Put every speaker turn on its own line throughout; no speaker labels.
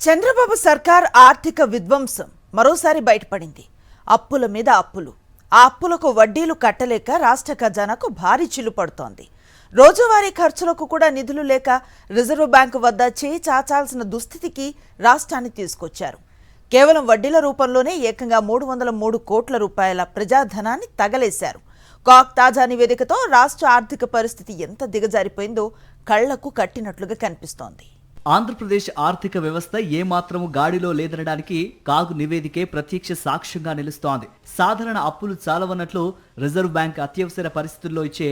చంద్రబాబు సర్కార్ ఆర్థిక విధ్వంసం మరోసారి బయటపడింది. అప్పుల మీద అప్పులు, ఆ అప్పులకు వడ్డీలు కట్టలేక రాష్ట్ర ఖజానాకు భారీ చిల్లు పడుతోంది. రోజువారీ ఖర్చులకు కూడా నిధులు లేక రిజర్వ్ బ్యాంకు వద్ద చేయి చాచాల్సిన దుస్థితికి రాష్ట్రాన్ని తీసుకొచ్చారు. కేవలం వడ్డీల రూపంలోనే ఏకంగా 303 కోట్ల రూపాయల ప్రజాధనాన్ని తగలేశారు. కాక్ తాజా నివేదికతో రాష్ట్ర ఆర్థిక పరిస్థితి ఎంత దిగజారిపోయిందో కళ్లకు కట్టినట్లుగా కనిపిస్తోంది.
ఆంధ్రప్రదేశ్ ఆర్థిక వ్యవస్థ ఏమాత్రము గాడిలో లేదనడానికి కాగ్ నివేదికే ప్రత్యక్ష సాక్ష్యంగా నిలుస్తోంది. సాధారణ అప్పులు చాలవన్నట్లు రిజర్వ్ బ్యాంక్ అత్యవసర పరిస్థితుల్లో ఇచ్చే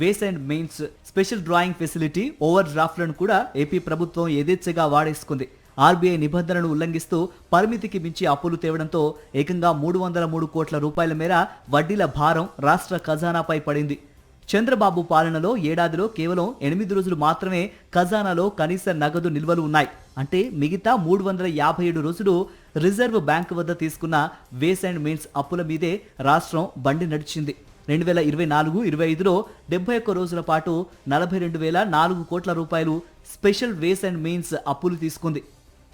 ways and means special drawing facility ఓవర్ డ్రాఫ్ట్లను కూడా ఏపీ ప్రభుత్వం యథేచ్ఛగా వాడేసుకుంది. ఆర్బీఐ నిబంధనలను ఉల్లంఘిస్తూ పరిమితికి మించి అప్పులు తేవడంతో ఏకంగా 303 కోట్ల రూపాయల మేర వడ్డీల భారం రాష్ట్ర ఖజానాపై పడింది. చంద్రబాబు పాలనలో ఏడాదిలో కేవలం 8 రోజులు మాత్రమే ఖజానాలో కనీస నగదు నిల్వలు ఉన్నాయి. అంటే మిగతా 357 రోజులు రిజర్వ్ బ్యాంక్ వద్ద తీసుకున్న వేస్ అండ్ మెయిన్స్ అప్పుల మీదే రాష్ట్రం బండి నడిచింది. 2024-25లో 71 రోజుల పాటు 42,004 కోట్ల రూపాయలు స్పెషల్ వేస్ అండ్ మెయిన్స్ అప్పులు తీసుకుంది.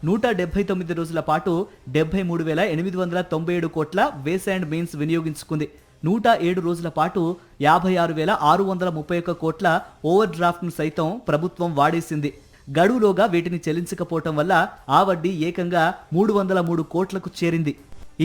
179 రోజుల పాటు 73,897 కోట్ల వేస్ అండ్ మెయిన్స్ వినియోగించుకుంది. 107 రోజుల పాటు 56,631 కోట్ల ఓవర్ డ్రాఫ్ట్ను సైతం ప్రభుత్వం వాడేసింది. గడువులోగా వీటిని చెల్లించకపోవటం వల్ల ఆ వడ్డీ ఏకంగా 303 కోట్లకు చేరింది.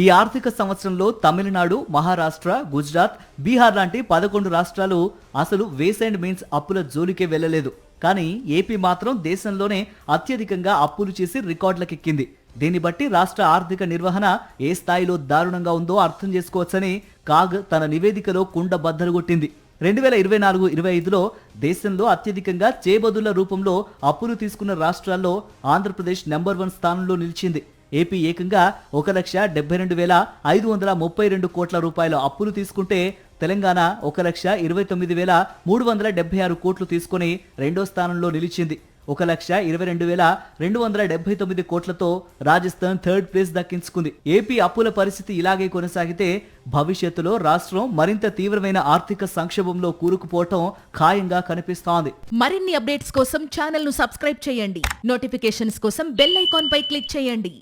ఈ ఆర్థిక సంవత్సరంలో తమిళనాడు, మహారాష్ట్ర, గుజరాత్, బీహార్ లాంటి 11 రాష్ట్రాలు అసలు వేస్ అండ్ మెయిన్స్ అప్పుల జోలికే వెళ్లలేదు. కానీ ఏపీ మాత్రం దేశంలోనే అత్యధికంగా అప్పులు చేసి రికార్డులకెక్కింది. దీన్ని బట్టి రాష్ట్ర ఆర్థిక నిర్వహణ ఏ స్థాయిలో దారుణంగా ఉందో అర్థం చేసుకోవచ్చని కాగ్ తన నివేదికలో కుండ బద్దలుగొట్టింది. 2024-25లో దేశంలో అత్యధికంగా చేబదుల రూపంలో అప్పులు తీసుకున్న రాష్ట్రాల్లో ఆంధ్రప్రదేశ్ నెంబర్ 1 స్థానంలో నిలిచింది. ఏపీ ఏకంగా 1,72,532 కోట్ల రూపాయల అప్పులు తీసుకుంటే తెలంగాణ 1,29,376 కోట్లు తీసుకుని రెండో స్థానంలో నిలిచింది. 1,22,279 కోట్లతో రాజస్థాన్ థర్డ్ ప్లేస్ దక్కించుకుంది. ఏపీ అప్పుల పరిస్థితి ఇలాగే కొనసాగితే భవిష్యత్తులో రాష్ట్రం మరింత తీవ్రమైన ఆర్థిక సంక్షోభంలో కూరుకుపోవటం ఖాయంగా కనిపిస్తోంది.
మరిన్ని అప్డేట్స్ కోసం ఛానల్ ను సబ్స్క్రైబ్ చేయండి. నోటిఫికేషన్స్ కోసం బెల్ ఐకాన్ పై క్లిక్ చేయండి.